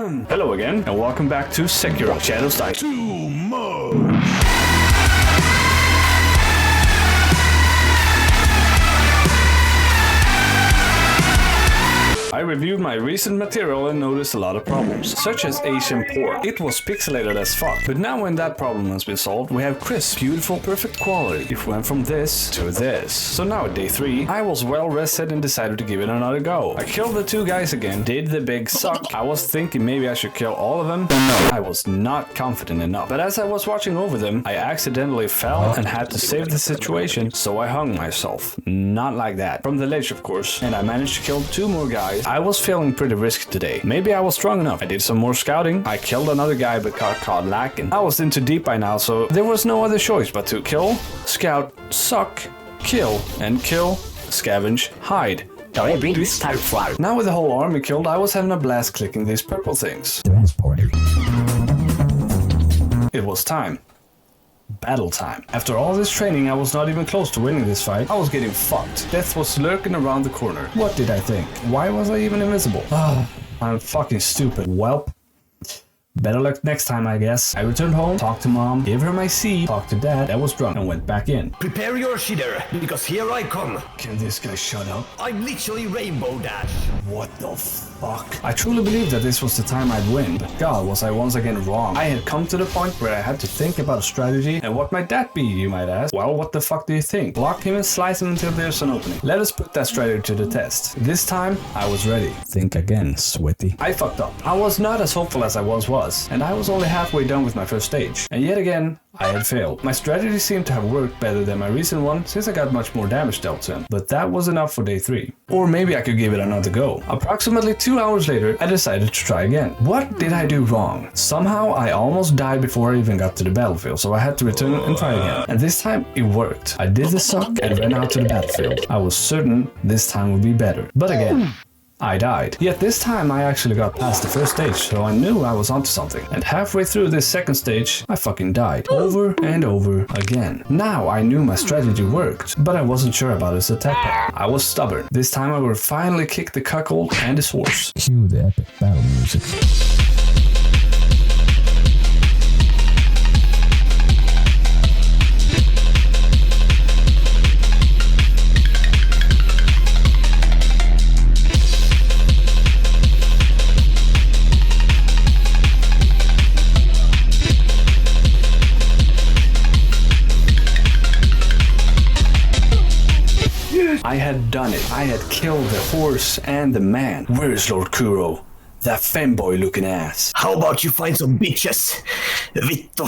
everyone! Hello again, and welcome back to Sekiro Shadows Die. Too much! I reviewed my recent material and noticed a lot of problems, such as Asian porn. It was pixelated as fuck, but now when that problem has been solved, we have crisp, beautiful, perfect quality. It went from this to this. So now at day 3, I was well rested and decided to give it another go. I killed the 2 guys again, did the big suck. I was thinking maybe I should kill all of them, but no, I was not confident enough. But as I was watching over them, I accidentally fell and had to save the situation, so I hung myself. Not like that. From the ledge, of course, and I managed to kill 2 more guys. I was feeling pretty risky today. Maybe I was strong enough. I did some more scouting. I killed another guy but got caught lacking. I was in too deep by now, so there was no other choice but to kill, scout, suck, kill, and kill, scavenge, hide. Now with the whole army killed, I was having a blast clicking these purple things. It was time. Battle time. After all this training, I was not even close to winning this fight. I was getting fucked. Death was lurking around the corner. What did I think? Why was I even invisible? I'm fucking stupid. Welp. Better luck next time, I guess. I returned home, talked to mom, gave her my seed, talked to dad, that was drunk, and went back in. Prepare your shitter, because here I come. Can this guy shut up? I'm literally Rainbow Dash. What the fuck? I truly believed that this was the time I'd win, but God, was I once again wrong. I had come to the point where I had to think about a strategy, and what might that be, you might ask? Well, what the fuck do you think? Block him and slice him until there's an opening. Let us put that strategy to the test. This time, I was ready. Think again, sweaty. I fucked up. I was not as hopeful as I once was, and I was only halfway done with my first stage. And yet again, I had failed. My strategy seemed to have worked better than my recent one, since I got much more damage dealt to him. But that was enough for day 3. Or maybe I could give it another go. Approximately 2 hours later, I decided to try again. What did I do wrong? Somehow, I almost died before I even got to the battlefield, so I had to return and try again. And this time, it worked. I did the suck and ran out to the battlefield. I was certain this time would be better. But again, I died. Yet this time I actually got past the first stage, so I knew I was onto something. And halfway through this second stage, I fucking died. Over and over again. Now I knew my strategy worked, but I wasn't sure about his attack pattern. I was stubborn. This time I would finally kick the cuckold and his horse. Cue the epic battle music. I had done it. I had killed the horse and the man. Where's Lord Kuro? That femboy looking ass. How about you find some bitches? Vittu.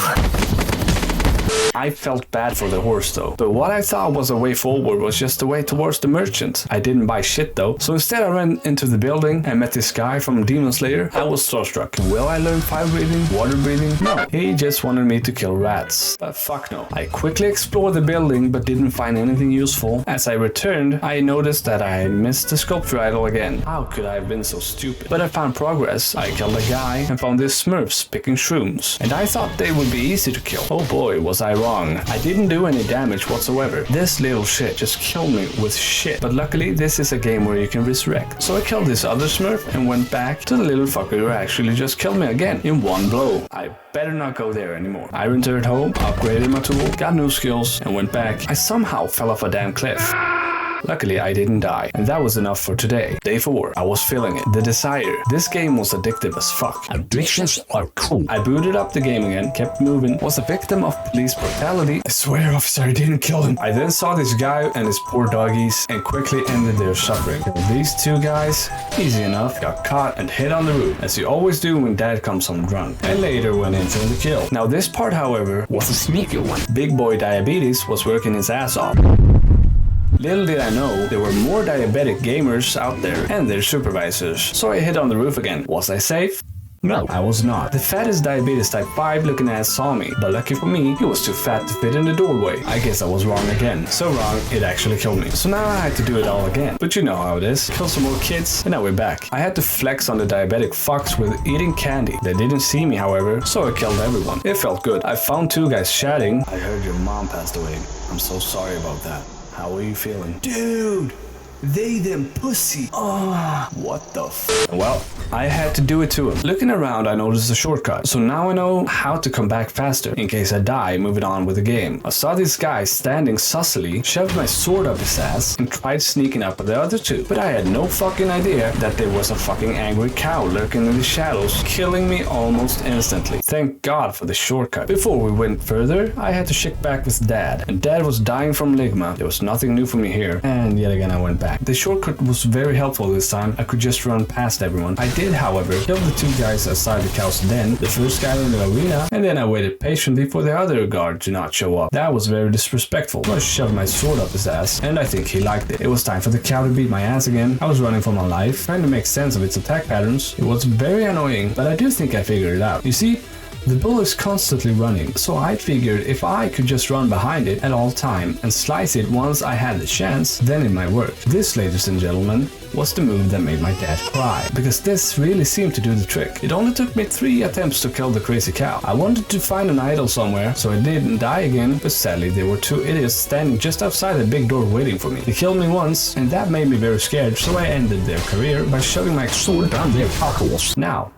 I felt bad for the horse though, but what I thought was a way forward was just a way towards the merchant. I didn't buy shit though, so instead I ran into the building and met this guy from Demon Slayer. I was starstruck. Will I learn fire breathing, water breathing? No, he just wanted me to kill rats. But fuck no. I quickly explored the building but didn't find anything useful. As I returned, I noticed that I had missed the sculpture idol again. How could I have been so stupid? But I found progress. I killed a guy and found these smurfs picking shrooms, and I thought they would be easy to kill. Oh boy, was I wrong. I didn't do any damage whatsoever. This little shit just killed me with shit. But luckily, this is a game where you can resurrect. So I killed this other smurf and went back to the little fucker who actually just killed me again in one blow. I better not go there anymore. I returned home, upgraded my tool, got new skills, and went back. I somehow fell off a damn cliff. Luckily, I didn't die, and that was enough for today. Day 4, I was feeling it. The desire. This game was addictive as fuck. Addictions are cool. I booted up the game again, kept moving, was a victim of police brutality. I swear, officer, I didn't kill him. I then saw this guy and his poor doggies and quickly ended their suffering. These 2 guys, easy enough, got caught and hit on the roof, as you always do when dad comes home drunk, and later went in for the kill. Now this part, however, was a sneaky one. Big boy Diabetes was working his ass off. Little did I know, there were more diabetic gamers out there and their supervisors. So I hit on the roof again. Was I safe? No, I was not. The fattest diabetes type 5 looking ass saw me, but lucky for me, he was too fat to fit in the doorway. I guess I was wrong again. So wrong, it actually killed me. So now I had to do it all again. But you know how it is. Kill some more kids, and now we're back. I had to flex on the diabetic fucks with eating candy. They didn't see me, however, so I killed everyone. It felt good. I found 2 guys chatting. I heard your mom passed away. I'm so sorry about that. How are you feeling? Dude! They them pussy. Oh, what the f. Well, I had to do it to him. Looking around, I noticed a shortcut. So now I know how to come back faster in case I die moving on with the game. I saw this guy standing sussily, shoved my sword up his ass, and tried sneaking up with the other two. But I had no fucking idea that there was a fucking angry cow lurking in the shadows, killing me almost instantly. Thank God for the shortcut. Before we went further, I had to check back with Dad. And Dad was dying from ligma. There was nothing new for me here. And yet again I went back. The shortcut was very helpful this time. I could just run past everyone. I did, however, kill the two guys outside the cow's den, the first guy in the arena, and then I waited patiently for the other guard to not show up. That was very disrespectful. So I shoved my sword up his ass, and I think he liked it. It was time for the cow to beat my ass again. I was running for my life, trying to make sense of its attack patterns. It was very annoying, but I do think I figured it out. You see, the bull is constantly running, so I figured if I could just run behind it at all time and slice it once I had the chance, then it might work. This, ladies and gentlemen, was the move that made my dad cry, because this really seemed to do the trick. It only took me 3 attempts to kill the crazy cow. I wanted to find an idol somewhere, so I didn't die again, but sadly there were 2 idiots standing just outside the big door waiting for me. They killed me once, and that made me very scared, so I ended their career by shoving my sword down their cockles. Now,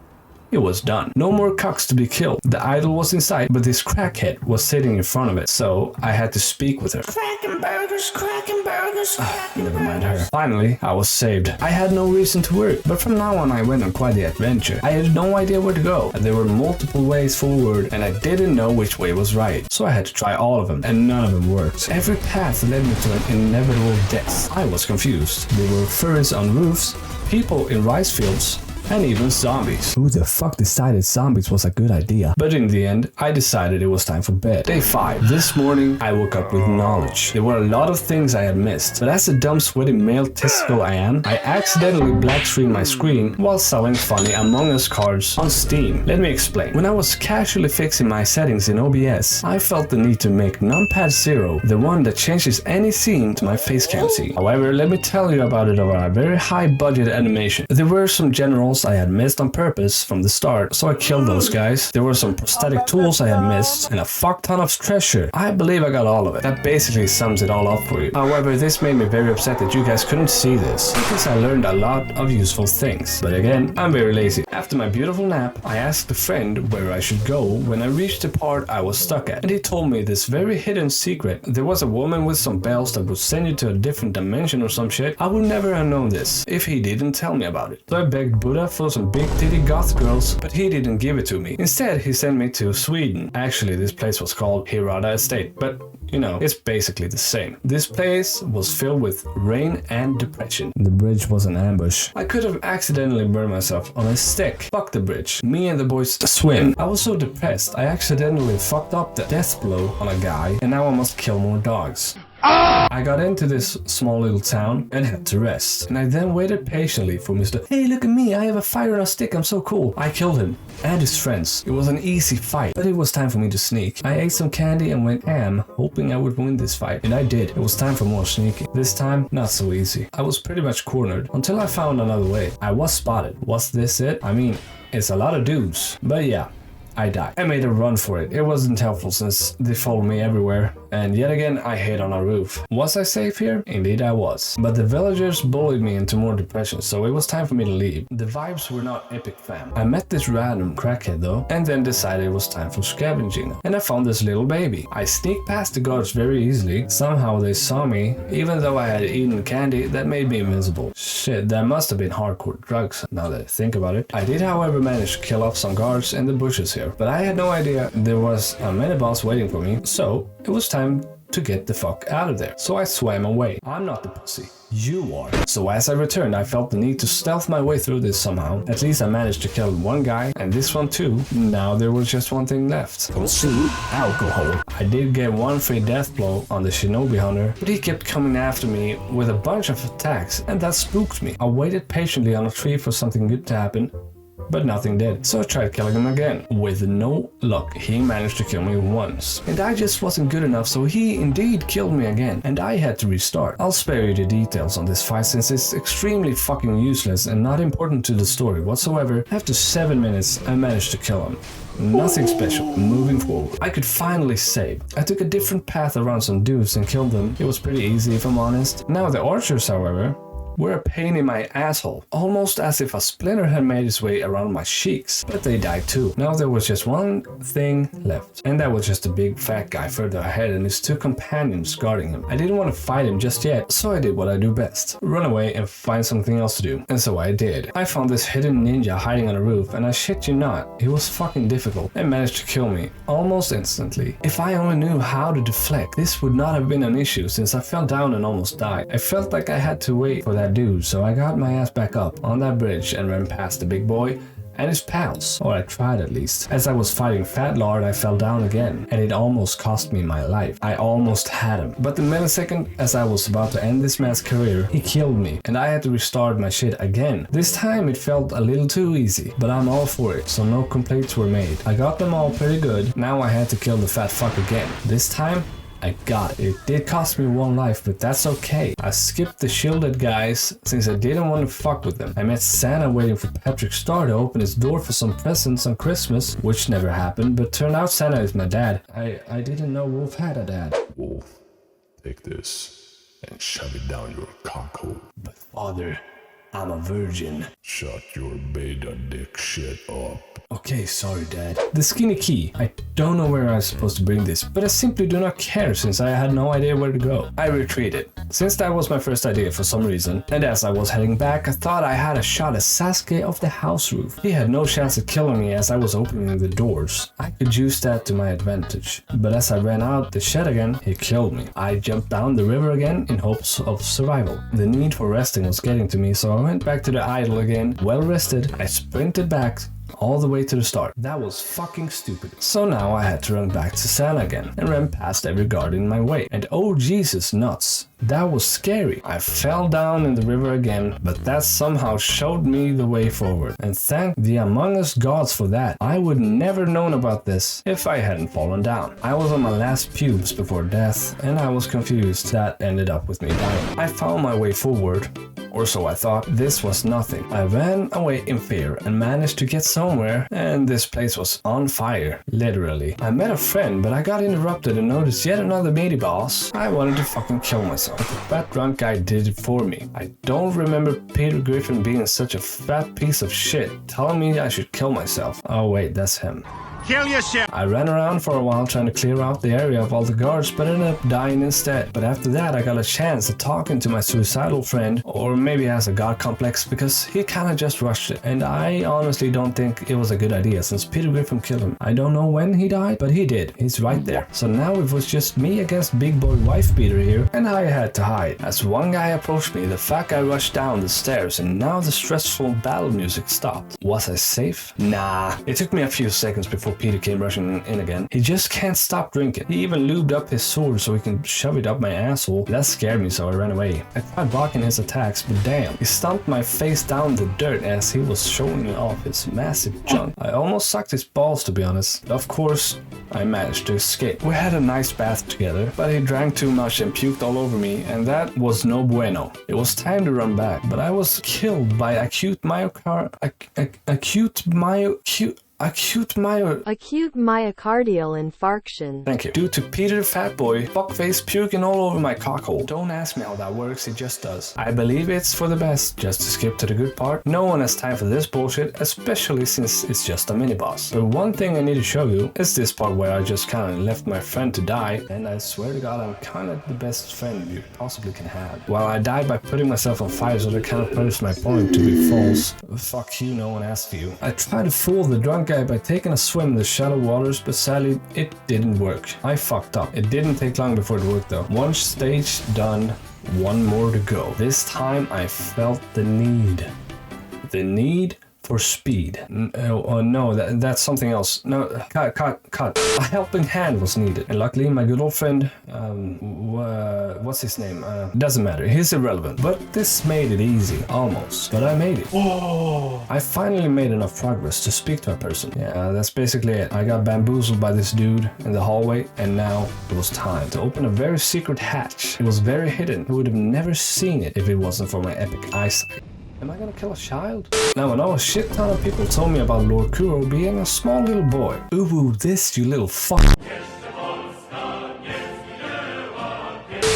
it was done. No more cocks to be killed. The idol was in sight, but this crackhead was sitting in front of it, so I had to speak with her. Crackin' burgers, crackin' burgers, never mind her. Finally, I was saved. I had no reason to worry, but from now on I went on quite the adventure. I had no idea where to go, and there were multiple ways forward, and I didn't know which way was right, so I had to try all of them, and none of them worked. Every path led me to an inevitable death. I was confused. There were furries on roofs, people in rice fields, and even zombies. Who the fuck decided zombies was a good idea? But in the end, I decided it was time for bed. Day 5. This morning, I woke up with knowledge. There were a lot of things I had missed, but as a dumb sweaty male testicle I am, I accidentally black screened my screen while selling funny Among Us cards on Steam. Let me explain. When I was casually fixing my settings in OBS, I felt the need to make numpad 0 the one that changes any scene to my facecam scene. However, let me tell you about it over a very high budget animation. There were some generals I had missed on purpose from the start, so I killed those guys. There were some prosthetic tools I had missed, and a fuck ton of treasure. I believe I got all of it. That basically sums it all up for you. However, this made me very upset that you guys couldn't see this, because I learned a lot of useful things. But again, I'm very lazy. After my beautiful nap, I asked a friend where I should go when I reached the part I was stuck at, and he told me this very hidden secret. There was a woman with some bells that would send you to a different dimension or some shit. I would never have known this if he didn't tell me about it. So I begged Buddha for some big titty goth girls, but he didn't give it to me. Instead, he sent me to Sweden. Actually, this place was called Hirada Estate, but you know, it's basically the same. This place was filled with rain and depression. The bridge was an ambush. I could have accidentally burned myself on a stick. Fuck the bridge. Me and the boys swim. I was so depressed, I accidentally fucked up the death blow on a guy, and now I must kill more dogs. I got into this small little town and had to rest, and I then waited patiently for Mr. Hey, look at me, I have a fire on a stick, I'm so cool. I killed him and his friends. It was an easy fight, but it was time for me to sneak. I ate some candy and went ham, hoping I would win this fight, and I did. It was time for more sneaking. This time, not so easy. I was pretty much cornered until I found another way. I was spotted. Was this it? I mean, it's a lot of dudes, but yeah. I died. I made a run for it. It wasn't helpful since they followed me everywhere. And yet again, I hid on a roof. Was I safe here? Indeed I was. But the villagers bullied me into more depression, so it was time for me to leave. The vibes were not epic, fam. I met this random crackhead though, and then decided it was time for scavenging. And I found this little baby. I sneaked past the guards very easily. Somehow they saw me, even though I had eaten candy that made me invincible. Shit, that must have been hardcore drugs, now that I think about it. I did however manage to kill off some guards in the bushes here. But I had no idea there was a mini boss waiting for me, so it was time to get the fuck out of there. So I swam away. I'm not the pussy. You are. So as I returned, I felt the need to stealth my way through this somehow. At least I managed to kill one guy, and this one too. Now there was just one thing left. Alcohol. I did get one free death blow on the shinobi hunter, but he kept coming after me with a bunch of attacks, and that spooked me. I waited patiently on a tree for something good to happen, but nothing did. So I tried killing him again. With no luck, he managed to kill me once. And I just wasn't good enough, so he indeed killed me again, and I had to restart. I'll spare you the details on this fight since it's extremely fucking useless and not important to the story whatsoever. After 7 minutes, I managed to kill him. Nothing special. Moving forward, I could finally save. I took a different path around some dudes and killed them. It was pretty easy if I'm honest. Now the archers, however, were a pain in my asshole, almost as if a splinter had made its way around my cheeks. But they died too. Now there was just one thing left, and that was just a big fat guy further ahead and his two companions guarding him. I didn't want to fight him just yet, so I did what I do best. Run away and find something else to do. And so I did. I found this hidden ninja hiding on a roof, and I shit you not, he was fucking difficult and managed to kill me almost instantly. If I only knew how to deflect, this would not have been an issue since I fell down and almost died. I felt like I had to wait for that dude, so I got my ass back up on that bridge and ran past the big boy and his pals, or I tried at least. As I was fighting Fat Lord, I fell down again, and it almost cost me my life. I almost had him, but the millisecond as I was about to end this man's career, he killed me, and I had to restart my shit again. This time it felt a little too easy, but I'm all for it, so no complaints were made. I got them all pretty good. Now I had to kill the fat fuck again. This time, I got it. It did cost me one life, but that's okay. I skipped the shielded guys since I didn't want to fuck with them. I met Santa waiting for Patrick's Star to open his door for some presents on Christmas, which never happened, but turned out Santa is my dad. I didn't know Wolf had a dad. Wolf, take this and shove it down your cockhole. But father, I'm a virgin. Shut your beta dick shit up. Okay, sorry dad. The skinny key. I don't know where I'm supposed to bring this, but I simply do not care since I had no idea where to go. I retreated, since that was my first idea for some reason, and as I was heading back, I thought I had a shot at Sasuke off the house roof. He had no chance of killing me as I was opening the doors. I could use that to my advantage, but as I ran out the shed again, he killed me. I jumped down the river again in hopes of survival. The need for resting was getting to me, so I went back to the idol again. Well rested, I sprinted back all the way to the start. That was fucking stupid. So now I had to run back to Santa again and ran past every guard in my way. And oh Jesus nuts, that was scary. I fell down in the river again, but that somehow showed me the way forward. And thank the Among Us gods for that. I would never known about this if I hadn't fallen down. I was on my last pubes before death, and I was confused. That ended up with me dying. I found my way forward, or so I thought. This was nothing. I ran away in fear and managed to get somewhere, and this place was on fire, literally. I met a friend, but I got interrupted and noticed yet another meaty boss. I wanted to fucking kill myself. That drunk guy did it for me. I don't remember Peter Griffin being such a fat piece of shit, telling me I should kill myself. Oh wait, that's him. Kill yourself! I ran around for a while trying to clear out the area of all the guards, but ended up dying instead. But after that, I got a chance of talking to my suicidal friend, or maybe has a god complex, because he kinda just rushed it. And I honestly don't think it was a good idea, since Peter Griffin killed him. I don't know when he died, but he did. He's right there. So now it was just me against big boy wife beater here, and I had to hide. As one guy approached me, the fat guy rushed down the stairs, and now the stressful battle music stopped. Was I safe? Nah. It took me a few seconds before Peter came rushing in again. He just can't stop drinking. He even lubed up his sword so he can shove it up my asshole. That scared me, so I ran away. I tried blocking his attacks, but damn, he stomped my face down the dirt as he was showing off his massive junk. I almost sucked his balls, to be honest. Of course, I managed to escape. We had a nice bath together, but he drank too much and puked all over me, and that was no bueno. It was time to run back, but I was killed by acute myocardial infarction. Thank you. Due to Peter Fatboy, fuckface puking all over my cockhole. Don't ask me how that works, it just does. I believe it's for the best, just to skip to the good part. No one has time for this bullshit, especially since it's just a mini-boss. But one thing I need to show you is this part where I just kinda left my friend to die, and I swear to god I'm kinda the best friend you possibly can have. Well, I died by putting myself on fire, so that kinda proves my point to be false. Fuck you, no one asked you. I tried to fool the drunk guy by taking a swim in the shallow waters, but sadly it didn't work. I fucked up. It didn't take long before it worked though. One stage done, one more to go. This time I felt the need. The need for speed. Oh no, that's something else. No, cut. A helping hand was needed. And luckily my good old friend, what's his name? Doesn't matter, he's irrelevant. But this made it easy, almost. But I made it. Oh! I finally made enough progress to speak to a person. Yeah, that's basically it. I got bamboozled by this dude in the hallway, and now it was time to open a very secret hatch. It was very hidden. I would have never seen it if it wasn't for my epic eyesight. Am I gonna kill a child? Now I know a shit ton of people told me about Lord Kuro being a small little boy. Ooh, this you little fuck.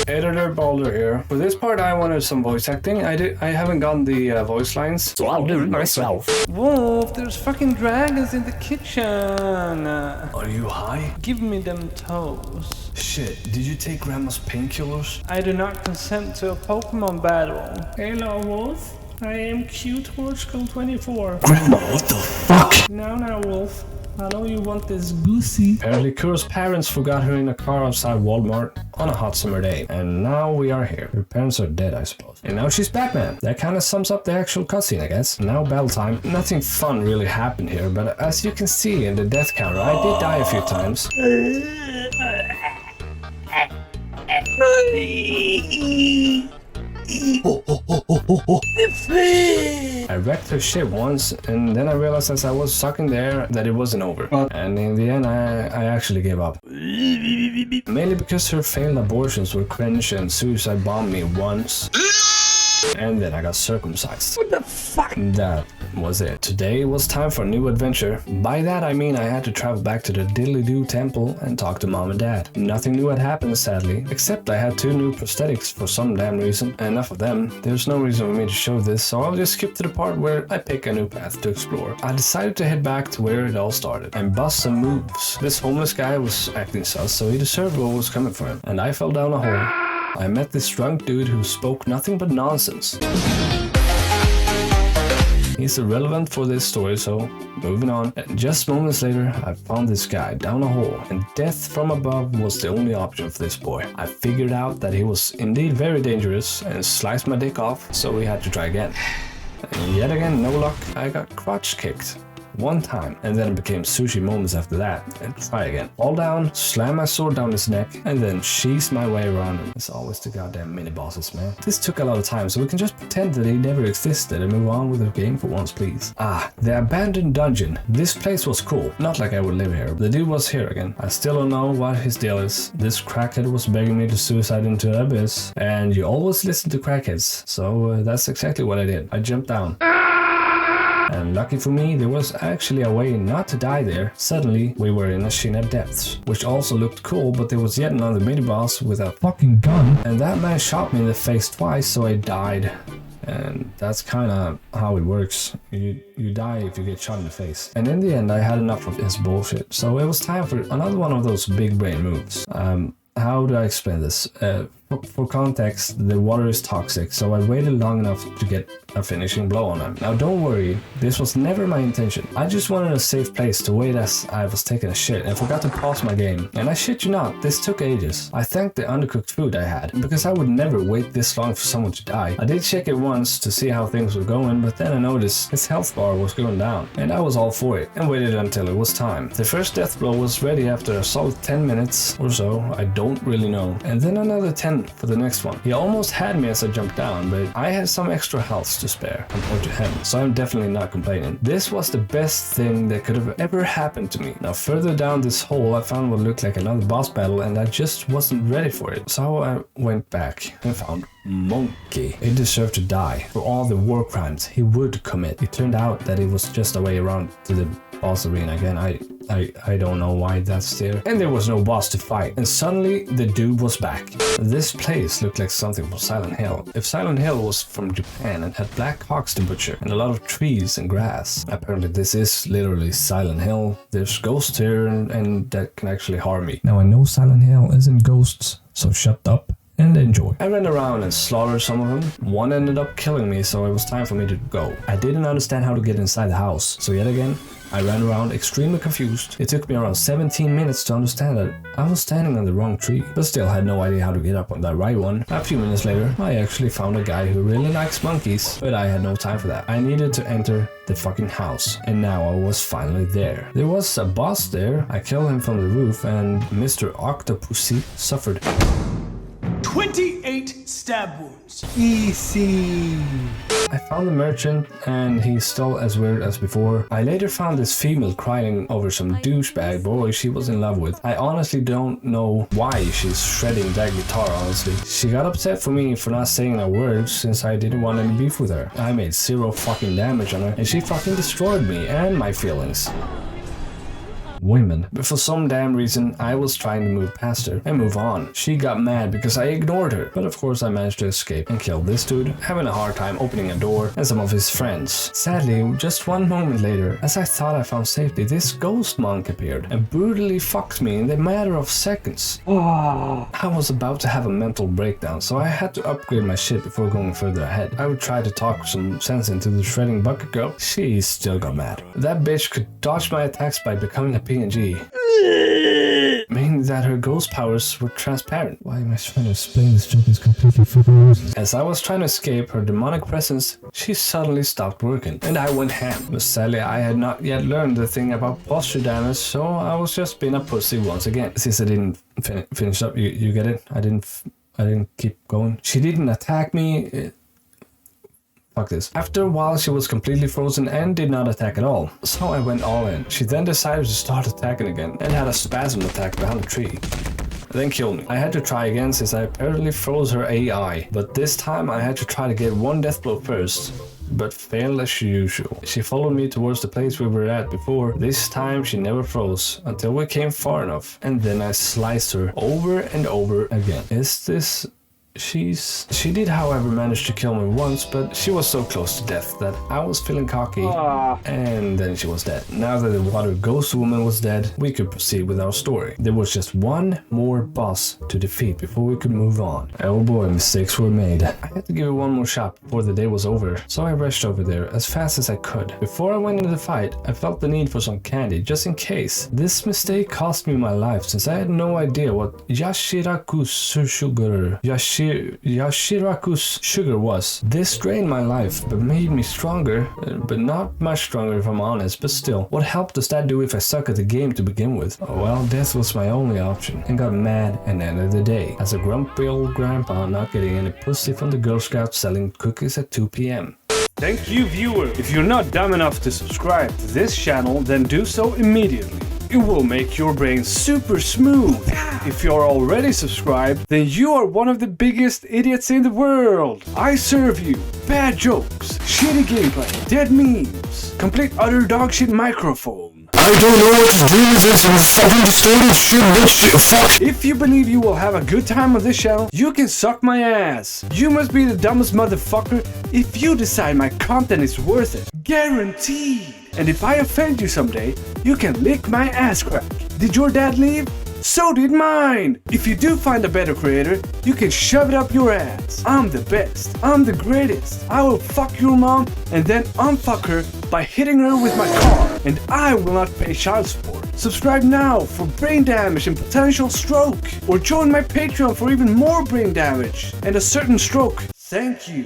Editor Baldrr here. For this part I wanted some voice acting. I haven't gotten the voice lines. So I'll do it myself. Wolf, there's fucking dragons in the kitchen. Are you high? Give me them toes. Shit, did you take grandma's painkillers? I do not consent to a Pokemon battle. Hello, Wolf. I am cute Horse Girl 24. Grandma, what the fuck? Now, Wolf. I know you want this goosey. Apparently, Kuro's parents forgot her in a car outside Walmart on a hot summer day. And now we are here. Her parents are dead, I suppose. And now she's Batman. That kind of sums up the actual cutscene, I guess. Now battle time. Nothing fun really happened here, but as you can see in the death counter, I did die a few times. I wrecked her shit once, and then I realized as I was sucking the air that it wasn't over. And in the end, I actually gave up. Mainly because her failed abortions were cringe and suicide bombed me once. And then I got circumcised. What the fuck? That was it. Today was time for a new adventure. By that I mean I had to travel back to the Diddly-Doo temple and talk to mom and dad. Nothing new had happened sadly, except I had 2 new prosthetics for some damn reason. Enough of them. There's no reason for me to show this, so I'll just skip to the part where I pick a new path to explore. I decided to head back to where it all started and bust some moves. This homeless guy was acting sus, so he deserved what was coming for him. And I fell down a hole. I met this drunk dude who spoke nothing but nonsense. He's irrelevant for this story, so moving on. And just moments later, I found this guy down a hole, and death from above was the only option for this boy. I figured out that he was indeed very dangerous and sliced my dick off, so we had to try again. And yet again, no luck, I got crotch kicked. One time, and then it became sushi moments after that, and try again. Fall down, slam my sword down his neck, and then cheese my way around him. It's always the goddamn mini-bosses, man. This took a lot of time, so we can just pretend that he never existed and move on with the game for once, please. Ah, the abandoned dungeon. This place was cool. Not like I would live here. The dude was here again. I still don't know what his deal is. This crackhead was begging me to suicide into the abyss, and you always listen to crackheads, so that's exactly what I did. I jumped down. And lucky for me, there was actually a way not to die there. Suddenly, we were in a Shina depths, which also looked cool, but there was yet another mini-boss with a fucking gun. And that man shot me in the face twice, so I died. And that's kind of how it works. You die if you get shot in the face. And in the end, I had enough of his bullshit. So it was time for another one of those big brain moves. How do I explain this? For context, the water is toxic, so I waited long enough to get a finishing blow on him. Now don't worry, this was never my intention. I just wanted a safe place to wait as I was taking a shit and forgot to pause my game. And I shit you not, this took ages. I thanked the undercooked food I had, because I would never wait this long for someone to die. I did check it once to see how things were going, but then I noticed his health bar was going down, and I was all for it, and waited until it was time. The first death blow was ready after a solid 10 minutes or so, I don't really know. And then another 10 for the next one. He almost had me as I jumped down, but I had some extra health to spare compared to him, so I'm definitely not complaining. This was the best thing that could have ever happened to me. Now further down this hole, I found what looked like another boss battle, and I just wasn't ready for it. So I went back and found Monkey. He deserved to die for all the war crimes he would commit. It turned out that it was just a way around to the boss arena again. I don't know why that's there. And there was no boss to fight. And suddenly the dude was back. This place looked like something from Silent Hill. If Silent Hill was from Japan and had black hawks to butcher and a lot of trees and grass. Apparently this is literally Silent Hill. There's ghosts here and that can actually harm me. Now I know Silent Hill isn't ghosts, so shut up and enjoy. I ran around and slaughtered some of them. One ended up killing me, so it was time for me to go. I didn't understand how to get inside the house, so yet again, I ran around extremely confused. It took me around 17 minutes to understand that I was standing on the wrong tree, but still had no idea how to get up on that right one. A few minutes later, I actually found a guy who really likes monkeys, but I had no time for that. I needed to enter the fucking house, and now I was finally there. There was a boss there. I killed him from the roof, and Mr. Octopussy suffered 28 stab wounds. Easy. I found the merchant, and he's still as weird as before. I later found this female crying over some douchebag boy she was in love with. I honestly don't know why she's shredding that guitar, honestly. She got upset for me for not saying a word since I didn't want any beef with her. I made 0 fucking damage on her, and she fucking destroyed me and my feelings. women. But for some damn reason, I was trying to move past her and move on. She got mad because I ignored her. But of course I managed to escape and kill this dude, having a hard time opening a door, and some of his friends. Sadly, just one moment later, as I thought I found safety, this ghost monk appeared and brutally fucked me in the matter of seconds. I was about to have a mental breakdown, so I had to upgrade my shit before going further ahead. I would try to talk some sense into the shredding bucket girl. She still got mad. That bitch could dodge my attacks by becoming a PNG. Meaning that her ghost powers were transparent. Why am I trying to explain this joke is completely fucking useless? As I was trying to escape her demonic presence, she suddenly stopped working, and I went ham. But sadly, I had not yet learned the thing about posture damage, so I was just being a pussy once again. Since I didn't finish up, you get it? I didn't keep going. She didn't attack me. Fuck this. After a while, she was completely frozen and did not attack at all. So I went all in. She then decided to start attacking again and had a spasm attack behind the tree. Then killed me. I had to try again since I apparently froze her AI. But this time I had to try to get one death blow first, but failed as usual. She followed me towards the place we were at before. This time she never froze until we came far enough, and then I sliced her over and over again. Is this... She did, however, manage to kill me once, but she was so close to death that I was feeling cocky, and then she was dead. Now that the water ghost woman was dead, we could proceed with our story. There was just one more boss to defeat before we could move on. Oh boy, mistakes were made. I had to give it one more shot before the day was over, so I rushed over there as fast as I could. Before I went into the fight, I felt the need for some candy, just in case. This mistake cost me my life, since I had no idea what Yashiraku's sugar was. This drained my life, but made me stronger, but not much stronger if I'm honest, but still. What help does that do if I suck at the game to begin with? Well, death was my only option, and got mad and ended the day, as a grumpy old grandpa not getting any pussy from the Girl Scouts selling cookies at 2 p.m. Thank you, viewer. If you're not dumb enough to subscribe to this channel, then do so immediately. It will make your brain super smooth. If you're already subscribed, then you are one of the biggest idiots in the world. I serve you bad jokes, shitty gameplay, dead memes, complete utter dogshit microphone. I don't know what to do with this fucking distorted shit, bitch, fuck. If you believe you will have a good time on this channel, you can suck my ass. You must be the dumbest motherfucker if you decide my content is worth it. Guaranteed. And if I offend you someday, you can lick my ass crack. Did your dad leave? So did mine! If you do find a better creator, you can shove it up your ass. I'm the best. I'm the greatest. I will fuck your mom and then unfuck her by hitting her with my car. And I will not pay child support. Subscribe now for brain damage and potential stroke. Or join my Patreon for even more brain damage and a certain stroke. Thank you.